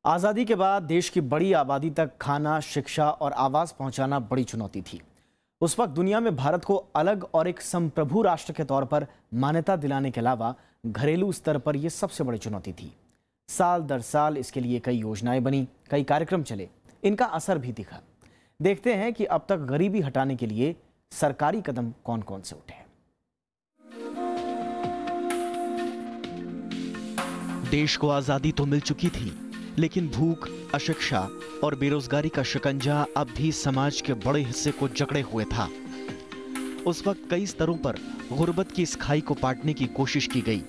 आज़ादी के बाद देश की बड़ी आबादी तक खाना, शिक्षा और आवास पहुंचाना बड़ी चुनौती थी। उस वक्त दुनिया में भारत को अलग और एक संप्रभु राष्ट्र के तौर पर मान्यता दिलाने के अलावा घरेलू स्तर पर यह सबसे बड़ी चुनौती थी। साल दर साल इसके लिए कई योजनाएं बनी, कई कार्यक्रम चले, इनका असर भी दिखा। देखते हैं कि अब तक गरीबी हटाने के लिए सरकारी कदम कौन कौन से उठे हैं। देश को आजादी तो मिल चुकी थी, लेकिन भूख, अशिक्षा और बेरोजगारी का शिकंजा अब भी समाज के बड़े हिस्से को जकड़े हुए था। उस वक्त कई स्तरों पर गुर्बत की इस खाई को पाटने की कोशिश की गई।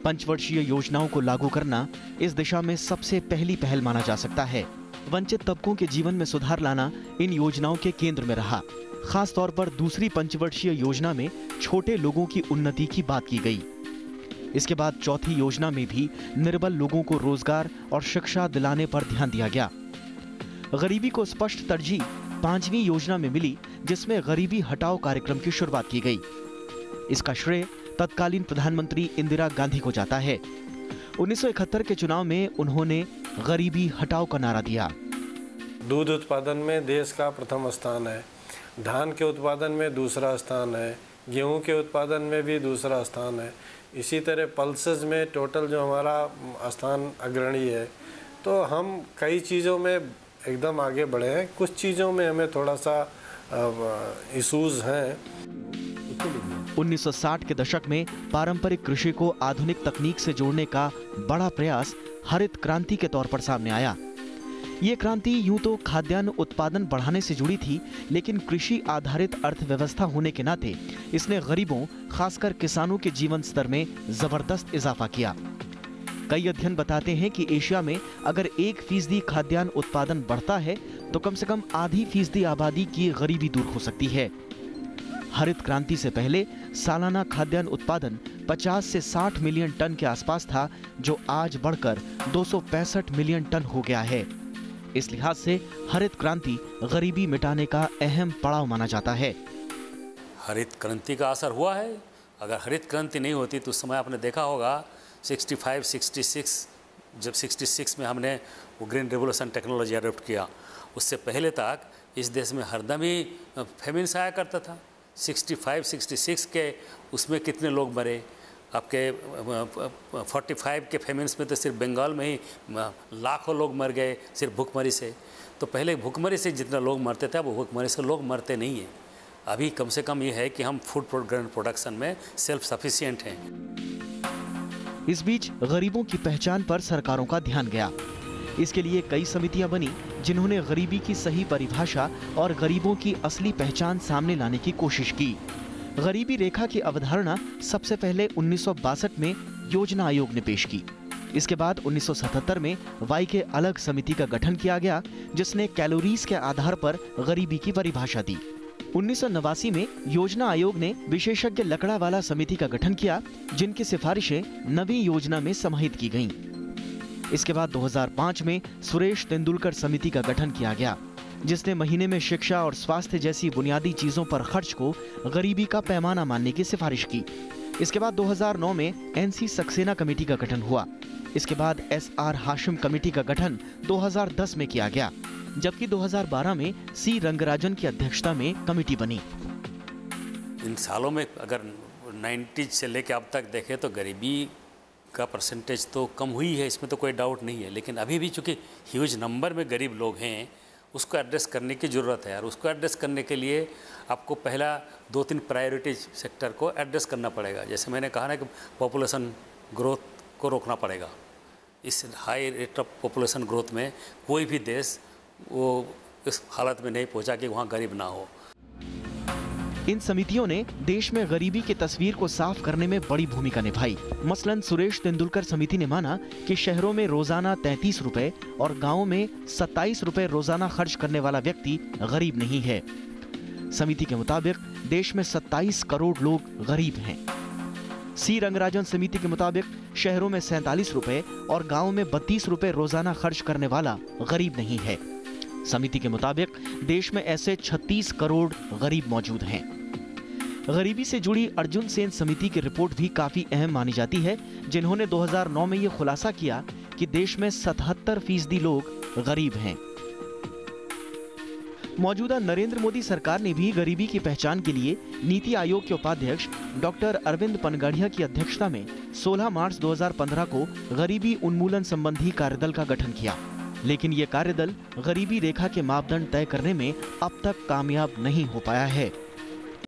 पंचवर्षीय योजनाओं को लागू करना इस दिशा में सबसे पहली पहल माना जा सकता है। वंचित तबकों के जीवन में सुधार लाना इन योजनाओं के केंद्र में रहा। खास तौर पर दूसरी पंचवर्षीय योजना में छोटे लोगों की उन्नति की बात की गई। इसके बाद चौथी योजना में भी निर्बल लोगों को रोजगार और शिक्षा दिलाने पर ध्यान दिया गया। गरीबी को स्पष्ट तरजीह पांचवी योजना में मिली, जिसमें गरीबी हटाओ कार्यक्रम की शुरुआत की गई। इसका श्रेय तत्कालीन प्रधानमंत्री इंदिरा गांधी को जाता है। 1971 के चुनाव में उन्होंने गरीबी हटाओ का नारा दिया। दूध उत्पादन में देश का प्रथम स्थान है, धान के उत्पादन में दूसरा स्थान है, गेहूं के उत्पादन में भी दूसरा स्थान है। इसी तरह पल्सेस में टोटल जो हमारा स्थान अग्रणी है। तो हम कई चीज़ों में एकदम आगे बढ़े हैं, कुछ चीज़ों में हमें थोड़ा सा इश्यूज हैं। 1960 के दशक में पारंपरिक कृषि को आधुनिक तकनीक से जोड़ने का बड़ा प्रयास हरित क्रांति के तौर पर सामने आया। ये क्रांति यूं तो खाद्यान्न उत्पादन बढ़ाने से जुड़ी थी, लेकिन कृषि आधारित अर्थव्यवस्था होने के नाते इसने गरीबों, खासकर किसानों के जीवन स्तर में जबरदस्त इजाफा किया। कई अध्ययन बताते हैं कि एशिया में अगर 1% खाद्यान्न उत्पादन बढ़ता है तो कम से कम आधी फीसदी आबादी की गरीबी दूर हो सकती है। हरित क्रांति से पहले सालाना खाद्यान्न उत्पादन 50 से 60 मिलियन टन के आसपास था, जो आज बढ़कर 265 मिलियन टन हो गया है। इस लिहाज से हरित क्रांति गरीबी मिटाने का अहम पड़ाव माना जाता है। हरित क्रांति का असर हुआ है। अगर हरित क्रांति नहीं होती तो उस समय आपने देखा होगा 66 जब 66 में हमने वो ग्रीन रेवोल्यूशन टेक्नोलॉजी अडॉप्ट किया, उससे पहले तक इस देश में हरदम ही फेमिन्स आया करता था। 65-66 के उसमें कितने लोग मरे, आपके 45 के फेमिन्स में तो सिर्फ बंगाल में ही लाखों लोग मर गए सिर्फ भूखमरी से। तो पहले भूखमरी से जितना लोग मरते थे, वो भूखमरी से लोग मरते नहीं हैं। अभी कम से कम ये है कि हम फूड प्रोडक्शन में सेल्फ सफिशिएंट हैं। इस बीच गरीबों की पहचान पर सरकारों का ध्यान गया। इसके लिए कई समितियां बनी, जिन्होंने गरीबी की सही परिभाषा और गरीबों की असली पहचान सामने लाने की कोशिश की। गरीबी रेखा की अवधारणा सबसे पहले 1962 में योजना आयोग ने पेश की। इसके बाद 1977 में वाई के अलग समिति का गठन किया गया, जिसने कैलोरीज के आधार पर गरीबी की परिभाषा दी। 1989 में योजना आयोग ने विशेषज्ञ लकड़ावाला समिति का गठन किया, जिनकी सिफारिशें नवी योजना में समाहित की गईं। इसके बाद 2005 में सुरेश तेंदुलकर समिति का गठन किया गया, जिसने महीने में शिक्षा और स्वास्थ्य जैसी बुनियादी चीजों पर खर्च को गरीबी का पैमाना मानने की सिफारिश की। इसके बाद 2009 में एनसी सक्सेना कमेटी का गठन हुआ। इसके बाद एसआर हाशिम कमेटी का गठन 2010 में किया गया, जबकि 2012 में सी रंगराजन की अध्यक्षता में कमेटी बनी। इन सालों में अगर 90 से लेकर अब तक देखें तो गरीबी का परसेंटेज तो कम हुई है, इसमें तो कोई डाउट नहीं है। लेकिन अभी भी चूँकि ह्यूज नंबर में गरीब लोग हैं, उसको एड्रेस करने की ज़रूरत है। और उसको एड्रेस करने के लिए आपको पहला 2-3 प्रायोरिटी सेक्टर को एड्रेस करना पड़ेगा। जैसे मैंने कहा ना कि पॉपुलेशन ग्रोथ को रोकना पड़ेगा। इस high rate of population growth में कोई भी देश वो इस हालत में नहीं पहुंचा कि वहाँ गरीब ना हो। इन समितियों ने देश में गरीबी की तस्वीर को साफ करने में बड़ी भूमिका निभाई। मसलन सुरेश तेंदुलकर समिति ने माना कि शहरों में रोजाना 33 रुपए और गांवों में 27 रुपए रोजाना खर्च करने वाला व्यक्ति गरीब नहीं है। समिति के मुताबिक देश में 27 करोड़ लोग गरीब हैं। सी रंगराजन समिति के मुताबिक शहरों में 47 रुपए और गाँव में 32 रुपए रोजाना खर्च करने वाला गरीब नहीं है। समिति के मुताबिक देश में ऐसे 36 करोड़ गरीब मौजूद हैं। गरीबी से जुड़ी अर्जुन सेन समिति की रिपोर्ट भी काफी अहम मानी जाती है, जिन्होंने 2009 में ये खुलासा किया कि देश में 77% लोग गरीब हैं। मौजूदा नरेंद्र मोदी सरकार ने भी गरीबी की पहचान के लिए नीति आयोग के उपाध्यक्ष डॉक्टर अरविंद पनगड़िया की अध्यक्षता में 16 मार्च 2015 को गरीबी उन्मूलन संबंधी कार्यदल का गठन किया, लेकिन ये कार्यदल गरीबी रेखा के मापदंड तय करने में अब तक कामयाब नहीं हो पाया है।